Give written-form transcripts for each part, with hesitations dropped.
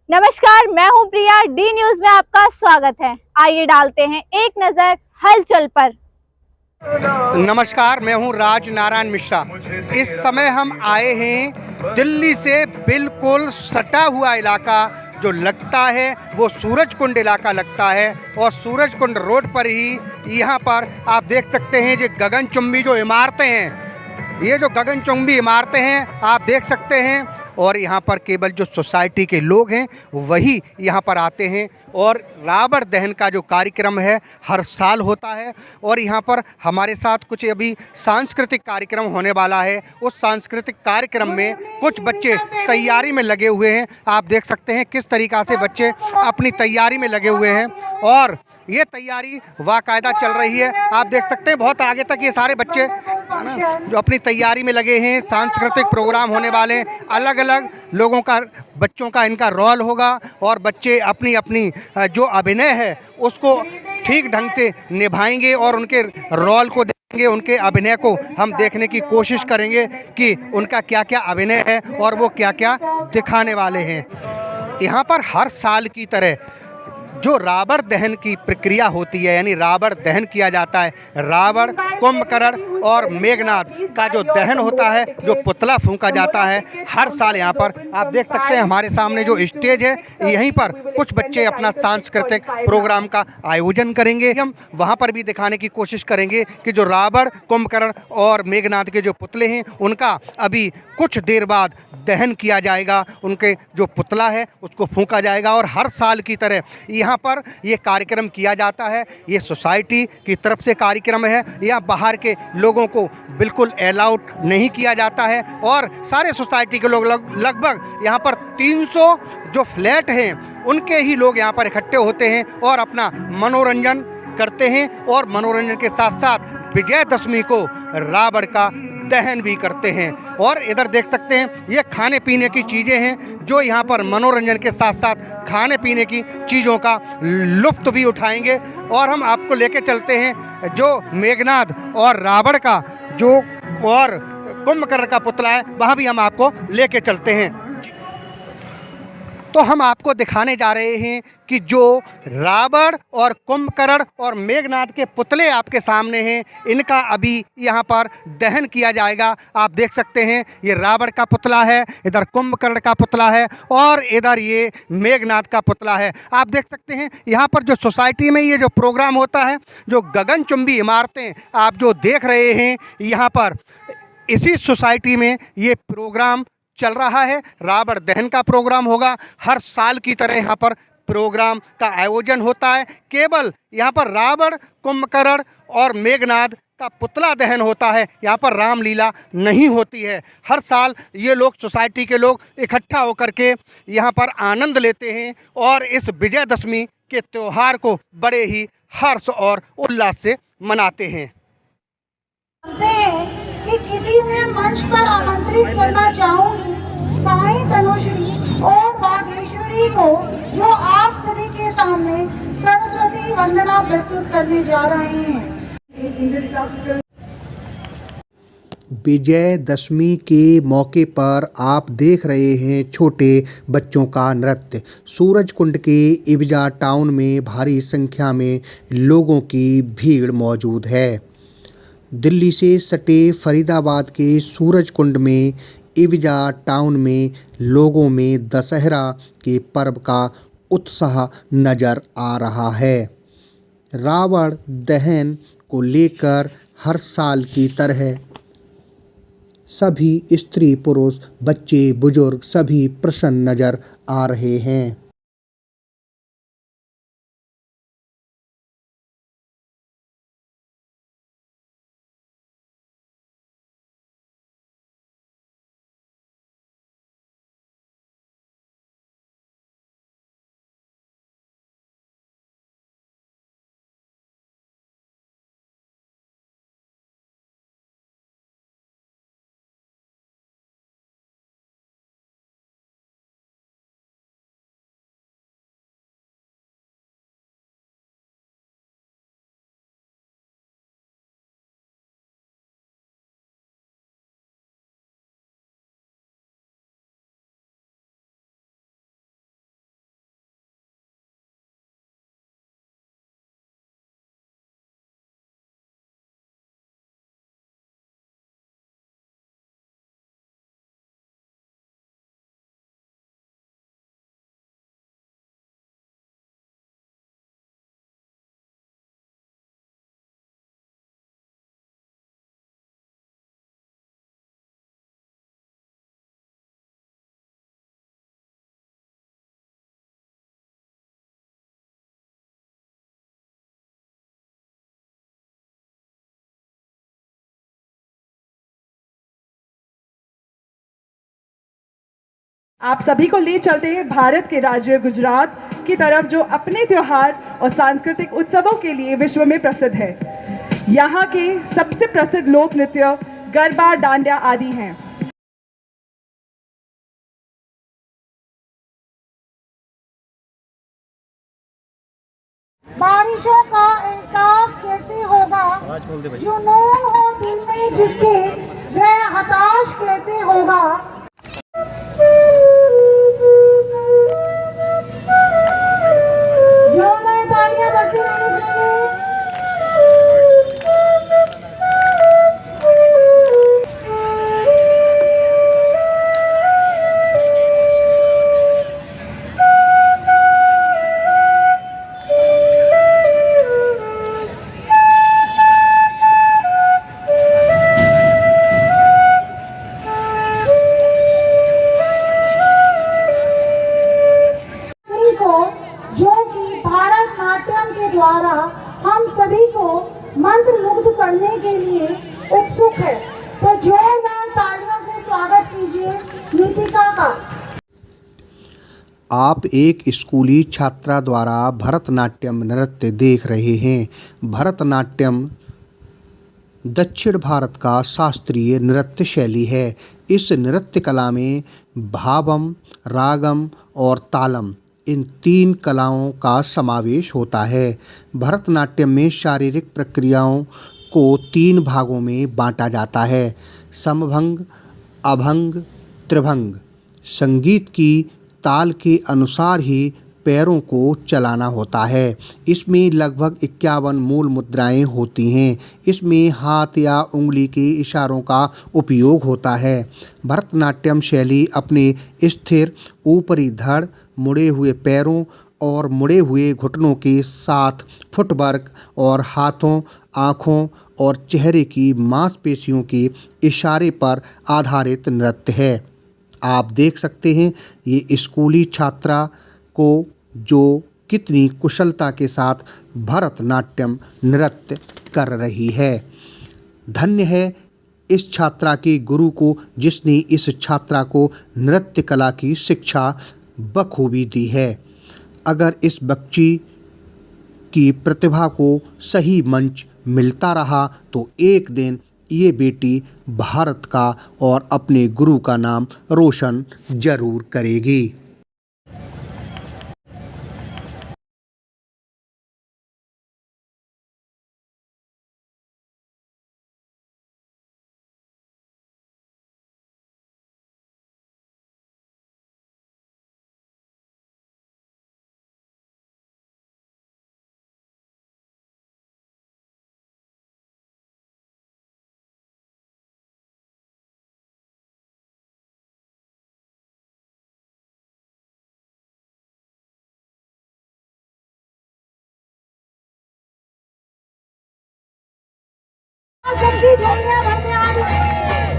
नमस्कार, मैं हूं प्रिया। डी न्यूज में आपका स्वागत है। आइए डालते हैं एक नजर हलचल पर। नमस्कार, मैं हूं राज नारायण मिश्रा। इस समय हम आए हैं दिल्ली से बिल्कुल सटा हुआ इलाका जो लगता है वो सूरजकुंड इलाका लगता है, और सूरजकुंड रोड पर ही यहाँ पर आप देख सकते हैं जो गगनचुंबी जो इमारतें हैं, ये जो गगनचुंबी इमारतें हैं आप देख सकते हैं। और यहाँ पर केवल जो सोसाइटी के लोग हैं वही यहाँ पर आते हैं, और रावण दहन का जो कार्यक्रम है हर साल होता है। और यहाँ पर हमारे साथ कुछ अभी सांस्कृतिक कार्यक्रम होने वाला है। उस सांस्कृतिक कार्यक्रम में कुछ बच्चे तैयारी में लगे हुए हैं। आप देख सकते हैं किस तरीक़ा से बच्चे अपनी तैयारी में लगे हुए हैं, और ये तैयारी बाकायदा चल रही है। आप देख सकते हैं बहुत आगे तक ये सारे बच्चे है ना जो अपनी तैयारी में लगे हैं। सांस्कृतिक प्रोग्राम होने वाले हैं, अलग अलग लोगों का, बच्चों का इनका रोल होगा, और बच्चे अपनी अपनी जो अभिनय है उसको ठीक ढंग से निभाएंगे, और उनके रोल को देखेंगे, उनके अभिनय को हम देखने की कोशिश करेंगे कि उनका क्या क्या अभिनय है और वो क्या क्या दिखाने वाले हैं। यहाँ पर हर साल की तरह जो रावण दहन की प्रक्रिया होती है, यानी रावण दहन किया जाता है, रावण, कुंभकर्ण और मेघनाथ का जो दहन होता है, जो पुतला फूंका जाता है हर साल यहाँ पर। आप देख सकते हैं हमारे सामने जो स्टेज है, यहीं पर कुछ बच्चे अपना सांस्कृतिक प्रोग्राम का आयोजन करेंगे। हम वहाँ पर भी दिखाने की कोशिश करेंगे कि जो रावण, कुंभकर्ण और मेघनाथ के जो पुतले हैं उनका अभी कुछ देर बाद दहन किया जाएगा, उनके जो पुतला है उसको फूंका जाएगा। और हर साल की तरह यहाँ पर ये कार्यक्रम किया जाता है। ये सोसाइटी की तरफ से कार्यक्रम है, यहाँ बाहर के लोगों को बिल्कुल अलाउड नहीं किया जाता है, और सारे सोसाइटी के लोग लगभग यहाँ पर 300 जो फ्लैट हैं उनके ही लोग यहाँ पर इकट्ठे होते हैं और अपना मनोरंजन करते हैं, और मनोरंजन के साथ साथ विजयदशमी को रावण का दहन भी करते हैं। और इधर देख सकते हैं ये खाने पीने की चीज़ें हैं जो यहाँ पर मनोरंजन के साथ साथ खाने पीने की चीज़ों का लुत्फ़ भी उठाएंगे। और हम आपको लेके चलते हैं जो मेघनाथ और रावण का जो और कुंभकर्ण का पुतला है, वहाँ भी हम आपको लेके चलते हैं। तो हम आपको दिखाने जा रहे हैं कि जो रावण और कुंभकर्ण और मेघनाथ के पुतले आपके सामने हैं, इनका अभी यहाँ पर दहन किया जाएगा। आप देख सकते हैं ये रावण का पुतला है, इधर कुंभकर्ण का पुतला है, और इधर ये मेघनाथ का पुतला है। आप देख सकते हैं यहाँ पर जो सोसाइटी में ये जो प्रोग्राम होता है, जो गगनचुंबी इमारतें आप जो देख रहे हैं यहाँ पर, इसी सोसाइटी में ये प्रोग्राम चल रहा है। रावण दहन का प्रोग्राम होगा, हर साल की तरह यहाँ पर प्रोग्राम का आयोजन होता है। केवल यहाँ पर रावण, कुंभकर्ण और मेघनाथ का पुतला दहन होता है, यहाँ पर रामलीला नहीं होती है। हर साल ये लोग, सोसाइटी के लोग इकट्ठा होकर के यहाँ पर आनंद लेते हैं, और इस विजयदशमी के त्यौहार को बड़े ही हर्ष और उल्लास से मनाते हैं। कि किसी मैं मंच पर आमंत्रित करना चाहूंगी साईं तनुश्री और बागेश्वरी को, जो आप सभी के सामने सरस्वती वंदना प्रस्तुत करने जा रहे हैं। विजयदशमी के मौके पर आप देख रहे हैं छोटे बच्चों का नृत्य। सूरजकुंड के इवजा टाउन में भारी संख्या में लोगों की भीड़ मौजूद है। दिल्ली से सटे फरीदाबाद के सूरजकुंड में इवजा टाउन में लोगों में दशहरा के पर्व का उत्साह नज़र आ रहा है। रावण दहन को लेकर हर साल की तरह सभी स्त्री पुरुष, बच्चे बुजुर्ग सभी प्रसन्न नज़र आ रहे हैं। आप सभी को ले चलते हैं भारत के राज्य गुजरात की तरफ, जो अपने त्योहार और सांस्कृतिक उत्सवों के लिए विश्व में प्रसिद्ध है। यहाँ के सबसे प्रसिद्ध लोक नृत्य गरबा, डांडिया आदि हैं। बारिशों का एहसास कैसे होगा, जुनून हो दिल में जिसके वह हताश कैसे होगा। जोरदार तालियां बजती रहनी चाहिए। जो कि भारतनाट्यम के द्वारा हम सभी को मंत्रमुग्ध करने के लिए उत्सुक है, तो जोरदार तालियों से स्वागत कीजिए नीतिका का। आप एक स्कूली छात्रा द्वारा भरतनाट्यम नृत्य देख रहे हैं। भरतनाट्यम दक्षिण भारत का शास्त्रीय नृत्य शैली है। इस नृत्य कला में भावम, रागम और तालम, इन 3 कलाओं का समावेश होता है। भरतनाट्यम में शारीरिक प्रक्रियाओं को 3 भागों में बांटा जाता है: समभंग, अभंग, त्रिभंग। संगीत की ताल के अनुसार ही पैरों को चलाना होता है। इसमें लगभग 51 मूल मुद्राएं होती हैं। इसमें हाथ या उंगली के इशारों का उपयोग होता है। भरतनाट्यम शैली अपने स्थिर ऊपरी धड़, मुड़े हुए पैरों और मुड़े हुए घुटनों के साथ फुटवर्क और हाथों, आँखों और चेहरे की मांसपेशियों के इशारे पर आधारित नृत्य है। आप देख सकते हैं ये स्कूली छात्रा को जो कितनी कुशलता के साथ भरतनाट्यम नृत्य कर रही है। धन्य है इस छात्रा के गुरु को, जिसने इस छात्रा को नृत्य कला की शिक्षा बखूबी दी है। अगर इस बच्ची की प्रतिभा को सही मंच मिलता रहा तो एक दिन ये बेटी भारत का और अपने गुरु का नाम रोशन जरूर करेगी।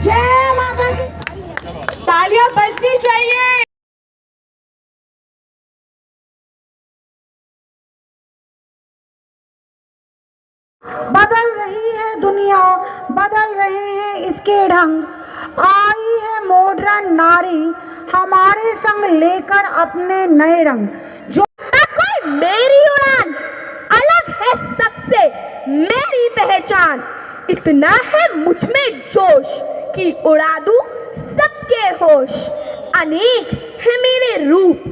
जय माता दी। तालियां बजनी चाहिए। बदल रही है दुनिया, बदल रहे हैं इसके ढंग। आई है मॉडर्न नारी हमारे संग लेकर अपने नए रंग। जो कोई मेरी उड़ान अलग है सबसे, मेरी पहचान इतना है मुझ में जोश कि उड़ा दूं सबके होश। अनेक है मेरे रूप,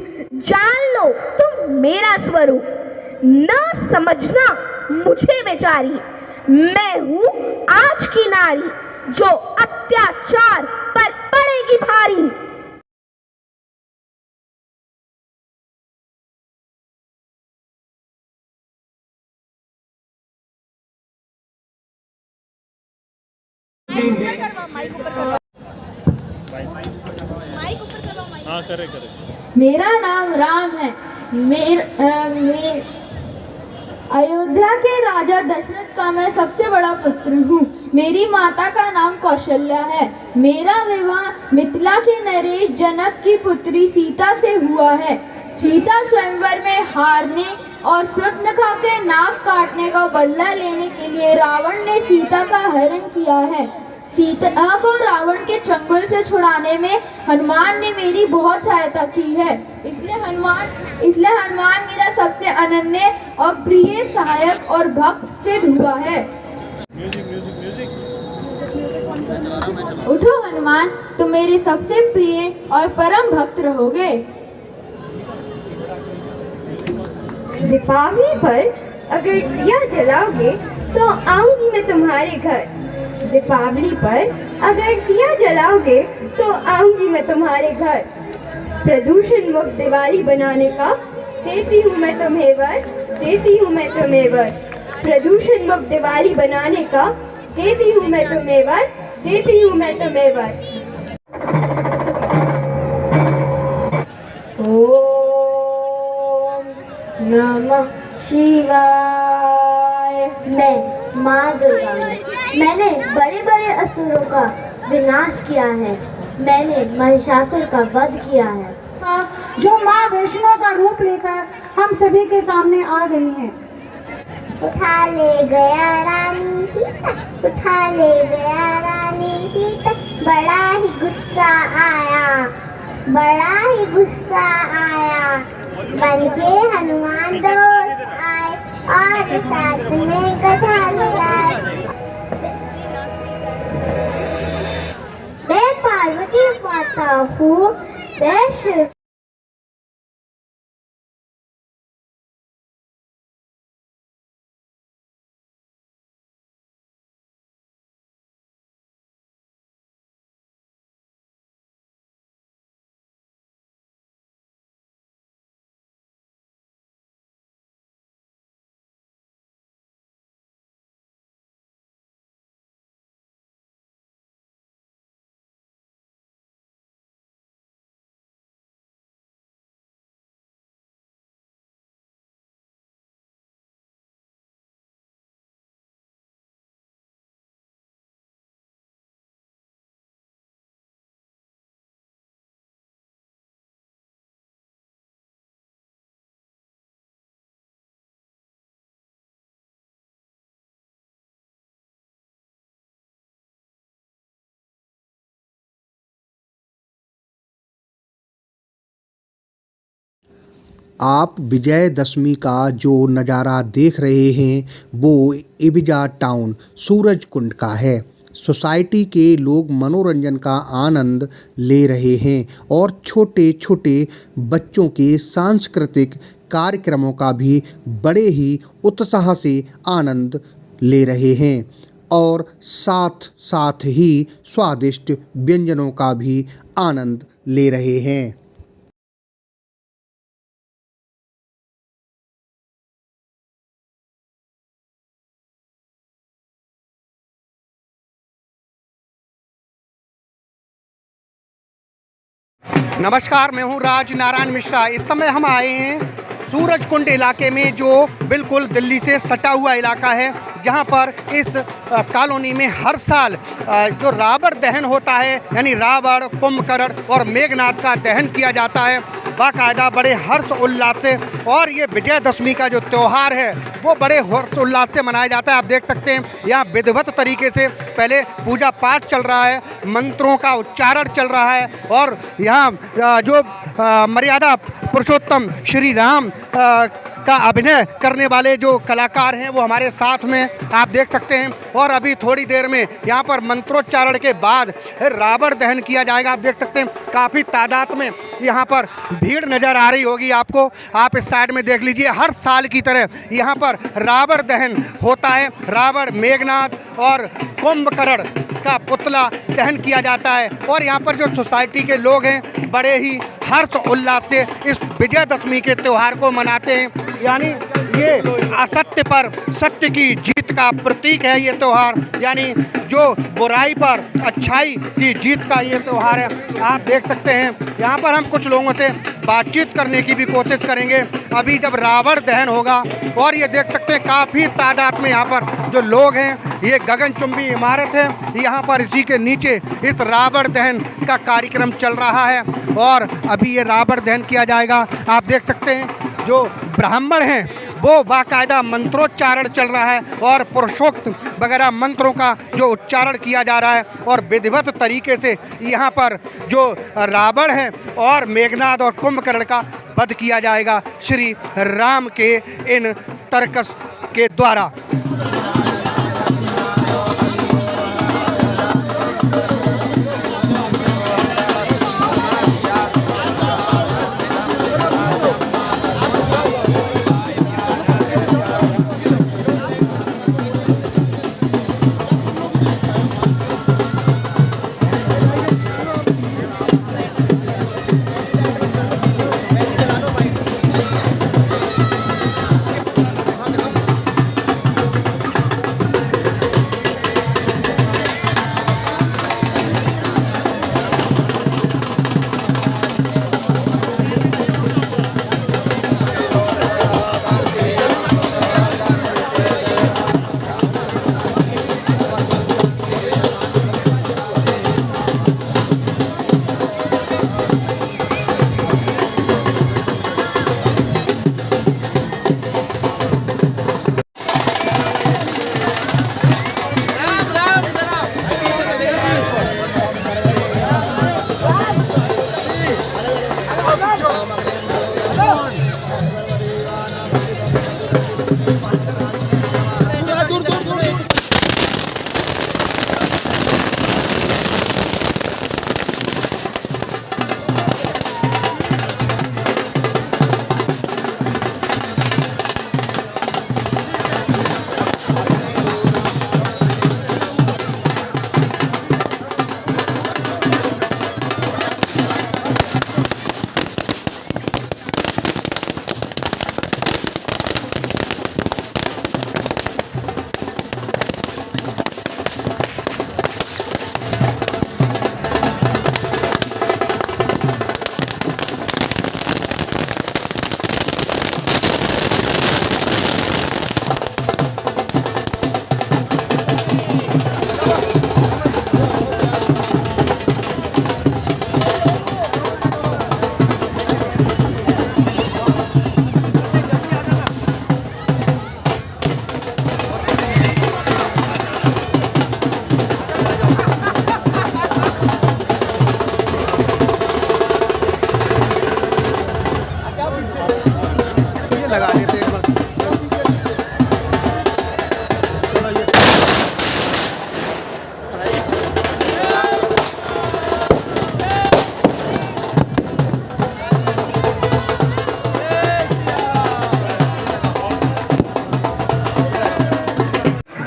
जान लो तुम मेरा स्वरूप। न समझना मुझे बेचारी, मैं हूँ आज की नारी जो अत्याचार पर पड़ेगी भारी। हाँ करे। मेरा नाम राम है। अयोध्या के राजा दशरथ का मैं सबसे बड़ा पुत्र हूँ। मेरी माता का नाम कौशल्या है। मेरा विवाह मिथिला के नरेश जनक की पुत्री सीता से हुआ है। सीता स्वयंवर में हारने और शूर्पणखा के नाक काटने का बदला लेने के लिए रावण ने सीता का हरण किया है। सीता को रावण के चंगुल से छुड़ाने में हनुमान ने मेरी बहुत सहायता की है। इसलिए हनुमान मेरा सबसे अनन्य और प्रिय सहायक और भक्त सिद्ध हुआ है। उठो हनुमान, तुम मेरे सबसे प्रिय और परम भक्त रहोगे। दीपावली पर अगर दिया जलाओगे तो आऊंगी मैं तुम्हारे घर। दीपावली पर अगर दिया जलाओगे तो आऊंगी मैं तुम्हारे घर। प्रदूषण मुक्त दिवाली बनाने का देती हूँ मैं तुम्हें वर, देती हूँ मैं तुम्हें वर। प्रदूषण मुक्त दिवाली बनाने का देती हूँ मैं तुम्हें वर, देती हूँ मैं तुम्हें वर। ओम नमः शिवाय। मैं माँ दुर्गा हूँ। मैंने बड़े बड़े असुरों का विनाश किया है। मैंने महिषासुर का वध किया है। जो माँ वैष्णो का रूप लेकर हम सभी के सामने आ गई हैं। उठा ले गया रानी सीता, उठा ले गया रानी सीता। बड़ा ही गुस्सा आया, बड़ा ही गुस्सा आया। बनके हनुमान दोस्त आए और साथ में गधा मिलाए। मैं पार्वती माता हूँ, मैं शिव। आप विजयदशमी का जो नज़ारा देख रहे हैं वो इबिजा टाउन सूरज कुंड का है। सोसाइटी के लोग मनोरंजन का आनंद ले रहे हैं और छोटे छोटे बच्चों के सांस्कृतिक कार्यक्रमों का भी बड़े ही उत्साह से आनंद ले रहे हैं और साथ साथ ही स्वादिष्ट व्यंजनों का भी आनंद ले रहे हैं। नमस्कार, मैं हूं राज नारायण मिश्रा। इस समय हम आए हैं सूरज कुंड इलाके में, जो बिल्कुल दिल्ली से सटा हुआ इलाका है, जहां पर इस कॉलोनी में हर साल जो रावण दहन होता है, यानी रावण, कुंभकर्ण और मेघनाथ का दहन किया जाता है बाकायदा बड़े हर्ष उल्लास से। और ये विजयदशमी का जो त्यौहार है वो बड़े हर्ष उल्लास से मनाया जाता है। आप देख सकते हैं यहाँ विधिवत तरीके से पहले पूजा पाठ चल रहा है, मंत्रों का उच्चारण चल रहा है और यहाँ जो मर्यादा पुरुषोत्तम श्री राम का अभिनय करने वाले जो कलाकार हैं वो हमारे साथ में आप देख सकते हैं। और अभी थोड़ी देर में यहाँ पर मंत्रोच्चारण के बाद रावण दहन किया जाएगा। आप देख सकते हैं काफ़ी तादाद में यहाँ पर भीड़ नज़र आ रही होगी आपको। आप इस साइड में देख लीजिए, हर साल की तरह यहाँ पर रावण दहन होता है। रावण, मेघनाथ और कुंभकर्ण का पुतला दहन किया जाता है और यहाँ पर जो सोसाइटी के लोग हैं बड़े ही हर्ष उल्लास से इस विजयदशमी के त्यौहार को मनाते हैं। यानी ये असत्य पर सत्य की जीत का प्रतीक है ये त्यौहार, यानी जो बुराई पर अच्छाई की जीत का ये त्यौहार है। आप देख सकते हैं यहाँ पर हम कुछ लोगों से बातचीत करने की भी कोशिश करेंगे अभी जब रावण दहन होगा। और ये देख सकते हैं काफ़ी तादाद में यहाँ पर जो लोग हैं, ये गगनचुंबी इमारत है, यहाँ पर इसी के नीचे इस रावण दहन का कार्यक्रम चल रहा है और अभी ये रावण दहन किया जाएगा। आप देख सकते हैं जो ब्राह्मण हैं वो बाकायदा मंत्रोच्चारण चल रहा है और पुरुषोक्त वगैरह मंत्रों का जो उच्चारण किया जा रहा है और विधिवत तरीके से यहाँ पर जो रावण है और मेघनाद और कुंभकर्ण का वध किया जाएगा श्री राम के इन तर्कस के द्वारा।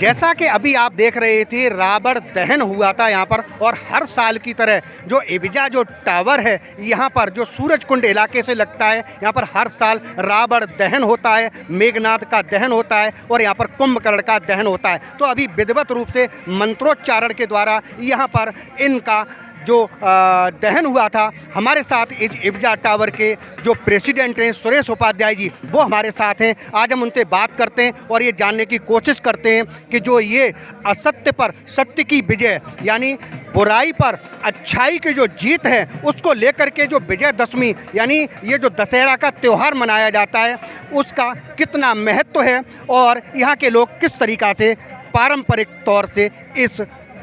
जैसा कि अभी आप देख रहे थे रावण दहन हुआ था यहाँ पर और हर साल की तरह जो एबिजा जो टावर है यहाँ पर जो सूरजकुंड इलाके से लगता है, यहाँ पर हर साल रावण दहन होता है, मेघनाद का दहन होता है और यहाँ पर कुंभकर्ण का दहन होता है। तो अभी विधिवत रूप से मंत्रोच्चारण के द्वारा यहाँ पर इनका जो दहन हुआ था। हमारे साथ इस एबिजा टावर के जो प्रेसिडेंट हैं सुरेश उपाध्याय जी, वो हमारे साथ हैं। आज हम उनसे बात करते हैं और ये जानने की कोशिश करते हैं कि जो ये असत्य पर सत्य की विजय यानी बुराई पर अच्छाई की जो जीत है उसको लेकर के जो विजयदशमी यानी ये जो दशहरा का त्यौहार मनाया जाता है उसका कितना महत्व है और यहाँ के लोग किस तरीक़ा से पारंपरिक तौर से इस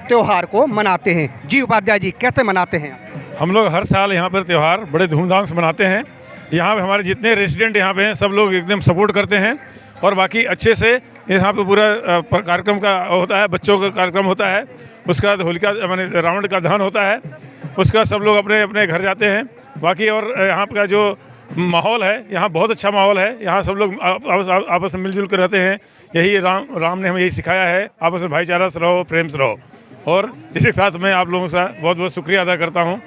त्योहार को मनाते हैं। जी उपाध्याय जी, कैसे मनाते हैं? हम लोग हर साल यहाँ पर त्यौहार बड़े धूमधाम से मनाते हैं। यहाँ पे हमारे जितने रेजिडेंट यहाँ पे हैं सब लोग एकदम सपोर्ट करते हैं और बाकी अच्छे से यहाँ पे पूरा कार्यक्रम का होता है, बच्चों का कार्यक्रम होता है, उसका होलिका माने रावण का दहन होता है, उसका सब लोग अपने अपने घर जाते हैं। बाकी और यहाँ का जो माहौल है यहाँ बहुत अच्छा माहौल है। यहाँ सब लोग आपस में मिलजुल कर रहते हैं। यही राम ने हमें यही सिखाया है, आपस में भाईचारा से रहो, प्रेम से रहो। और इसी के साथ मैं आप लोगों का बहुत बहुत शुक्रिया अदा करता हूँ।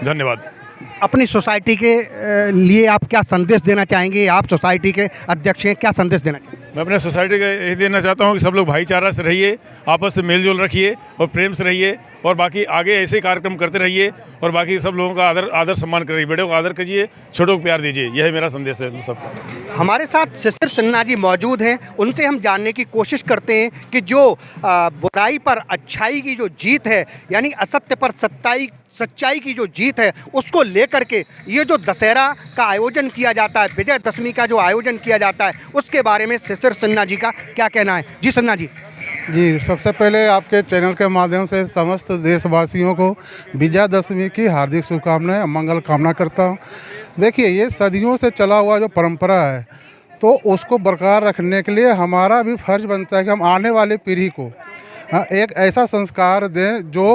धन्यवाद। अपनी सोसाइटी के लिए आप क्या संदेश देना चाहेंगे? आप सोसाइटी के अध्यक्ष हैं, क्या संदेश देना चाहेंगे? मैं अपने सोसाइटी का यही देना चाहता हूँ कि सब लोग भाईचारा से रहिए, आपस से मेलजोल रखिए और प्रेम से रहिए और बाकी आगे ऐसे कार्यक्रम करते रहिए और बाकी सब लोगों का आदर सम्मान करिए, बड़ों का आदर कीजिए, छोटों को प्यार दीजिए। यही मेरा संदेश है सबको। हमारे साथ शिशिर सिन्हा जी मौजूद हैं, उनसे हम जानने की कोशिश करते हैं कि जो बुराई पर अच्छाई की जो जीत है यानी असत्य पर सच्चाई की जो जीत है उसको लेकर के ये जो दशहरा का आयोजन किया जाता है, विजयदशमी का जो आयोजन किया जाता है, उसके बारे में शिशिर सिन्हा जी का क्या कहना है। जी सिन्हा जी। जी, सबसे पहले आपके चैनल के माध्यम से समस्त देशवासियों को विजयादशमी की हार्दिक शुभकामनाएं, मंगल कामना करता हूं। देखिए, ये सदियों से चला हुआ जो परंपरा है, तो उसको बरकरार रखने के लिए हमारा भी फर्ज बनता है कि हम आने वाली पीढ़ी को एक ऐसा संस्कार दें जो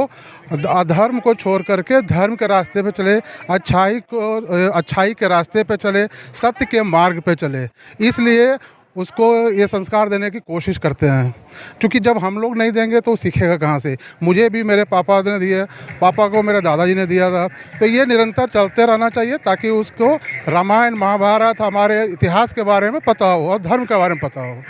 अधर्म को छोड़ करके धर्म के रास्ते पे चले, अच्छाई के रास्ते पे चले, सत्य के मार्ग पे चले। इसलिए उसको ये संस्कार देने की कोशिश करते हैं, क्योंकि जब हम लोग नहीं देंगे तो सीखेगा कहाँ से। मुझे भी मेरे पापा ने दिए, पापा को मेरे दादाजी ने दिया था, तो ये निरंतर चलते रहना चाहिए ताकि उसको रामायण महाभारत हमारे इतिहास के बारे में पता हो और धर्म के बारे में पता हो।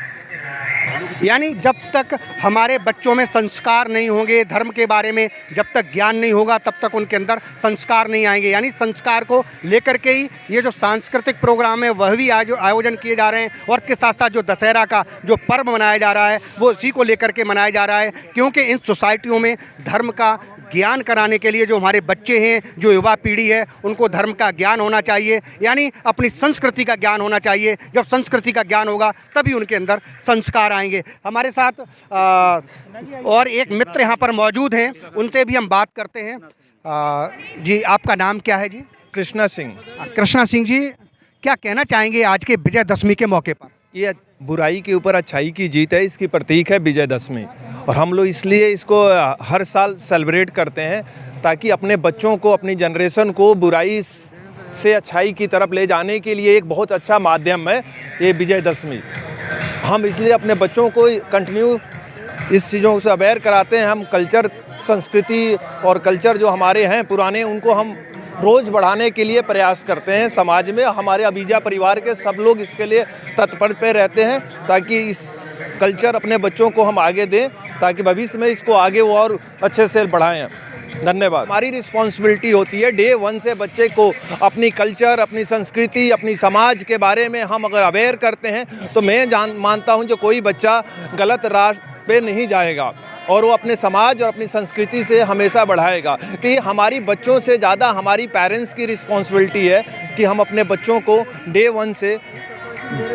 यानी जब तक हमारे बच्चों में संस्कार नहीं होंगे, धर्म के बारे में जब तक ज्ञान नहीं होगा, तब तक उनके अंदर संस्कार नहीं आएंगे। यानी संस्कार को लेकर के ही ये जो सांस्कृतिक प्रोग्राम है वह भी आयोजन किए जा रहे हैं, और इसके साथ साथ जो दशहरा का जो पर्व मनाया जा रहा है वो इसी को लेकर के मनाया जा रहा है, क्योंकि इन सोसाइटियों में धर्म का ज्ञान कराने के लिए जो हमारे बच्चे हैं, जो युवा पीढ़ी है, उनको धर्म का ज्ञान होना चाहिए, यानी अपनी संस्कृति का ज्ञान होना चाहिए। जब संस्कृति का ज्ञान होगा तभी उनके अंदर संस्कार आएंगे। हमारे साथ और एक मित्र यहाँ पर मौजूद हैं, उनसे भी हम बात करते हैं। जी, आपका नाम क्या है जी? कृष्णा सिंह। कृष्णा सिंह जी, क्या कहना चाहेंगे आज के विजयदशमी के मौके पर? ये बुराई के ऊपर अच्छाई की जीत है, इसकी प्रतीक है विजयदशमी, और हम लोग इसलिए इसको हर साल सेलिब्रेट करते हैं ताकि अपने बच्चों को, अपनी जनरेशन को बुराई से अच्छाई की तरफ ले जाने के लिए एक बहुत अच्छा माध्यम है ये विजयदशमी। हम इसलिए अपने बच्चों को कंटिन्यू इस चीज़ों से अवेयर कराते हैं। हम कल्चर, संस्कृति और कल्चर जो हमारे हैं पुराने, उनको हम रोज़ बढ़ाने के लिए प्रयास करते हैं। समाज में हमारे अबीजा परिवार के सब लोग इसके लिए तत्पर पे रहते हैं ताकि इस कल्चर अपने बच्चों को हम आगे दें, ताकि भविष्य में इसको आगे वो और अच्छे से बढ़ाएं। धन्यवाद। हमारी रिस्पॉन्सिबिलिटी होती है डे 1 से बच्चे को अपनी कल्चर, अपनी संस्कृति, अपनी समाज के बारे में हम अगर अवेयर करते हैं तो मैं मानता हूं जो कोई बच्चा गलत रास्ते पे नहीं जाएगा और वो अपने समाज और अपनी संस्कृति से हमेशा बढ़ाएगा। तो ये हमारी बच्चों से ज़्यादा हमारी पेरेंट्स की रिस्पॉन्सिबिलिटी है कि हम अपने बच्चों को डे 1 से,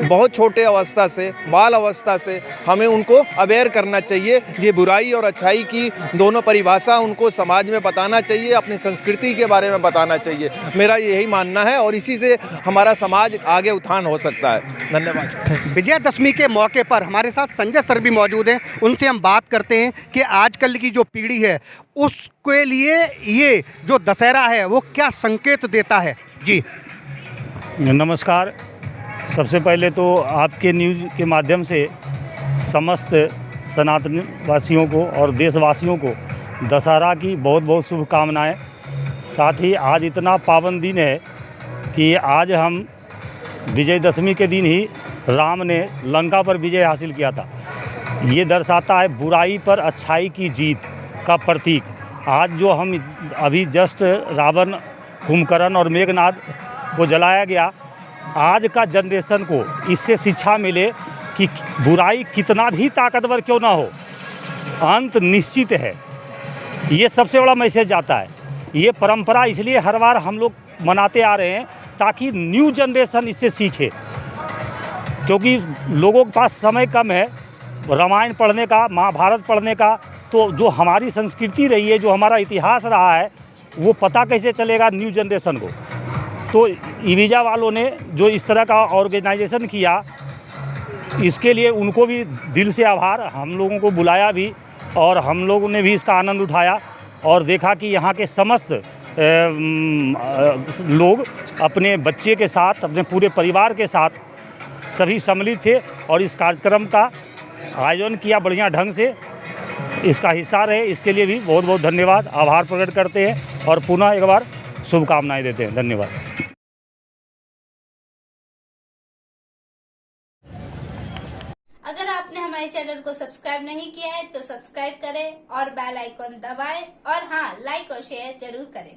बहुत छोटे अवस्था से, बाल अवस्था से हमें उनको अवेयर करना चाहिए। ये बुराई और अच्छाई की दोनों परिभाषा उनको समाज में बताना चाहिए, अपनी संस्कृति के बारे में बताना चाहिए। मेरा यही मानना है और इसी से हमारा समाज आगे उत्थान हो सकता है। धन्यवाद। विजयादशमी के मौके पर हमारे साथ संजय सर भी मौजूद हैं, उनसे हम बात करते हैं कि आजकल की जो पीढ़ी है उसके लिए ये जो दशहरा है वो क्या संकेत देता है। जी नमस्कार। सबसे पहले तो आपके न्यूज़ के माध्यम से समस्त सनातन वासियों को और देशवासियों को दशहरा की बहुत बहुत शुभकामनाएं। साथ ही आज इतना पावन दिन है कि आज हम विजयदशमी के दिन ही राम ने लंका पर विजय हासिल किया था। ये दर्शाता है बुराई पर अच्छाई की जीत का प्रतीक। आज जो हम अभी जस्ट रावण, कुंभकर्ण और मेघनाद को जलाया गया, आज का जनरेशन को इससे शिक्षा मिले कि बुराई कितना भी ताकतवर क्यों ना हो, अंत निश्चित है। ये सबसे बड़ा मैसेज आता है। ये परंपरा इसलिए हर बार हम लोग मनाते आ रहे हैं ताकि न्यू जनरेशन इससे सीखे, क्योंकि लोगों के पास समय कम है रामायण पढ़ने का, महाभारत पढ़ने का। तो जो हमारी संस्कृति रही है, जो हमारा इतिहास रहा है, वो पता कैसे चलेगा न्यू जनरेशन को। तो इविजा वालों ने जो इस तरह का ऑर्गेनाइजेशन किया, इसके लिए उनको भी दिल से आभार। हम लोगों को बुलाया भी और हम लोगों ने भी इसका आनंद उठाया और देखा कि यहाँ के समस्त लोग अपने बच्चे के साथ, अपने पूरे परिवार के साथ सभी सम्मिलित थे और इस कार्यक्रम का आयोजन किया बढ़िया ढंग से। इसका हिस्सा रहे, इसके लिए भी बहुत बहुत धन्यवाद, आभार प्रकट करते हैं और पुनः एक बार शुभकामनाएं देते हैं। धन्यवाद। अगर आपने हमारे चैनल को सब्सक्राइब नहीं किया है तो सब्सक्राइब करें और बेल आइकॉन दबाएं और हाँ, लाइक और शेयर जरूर करें।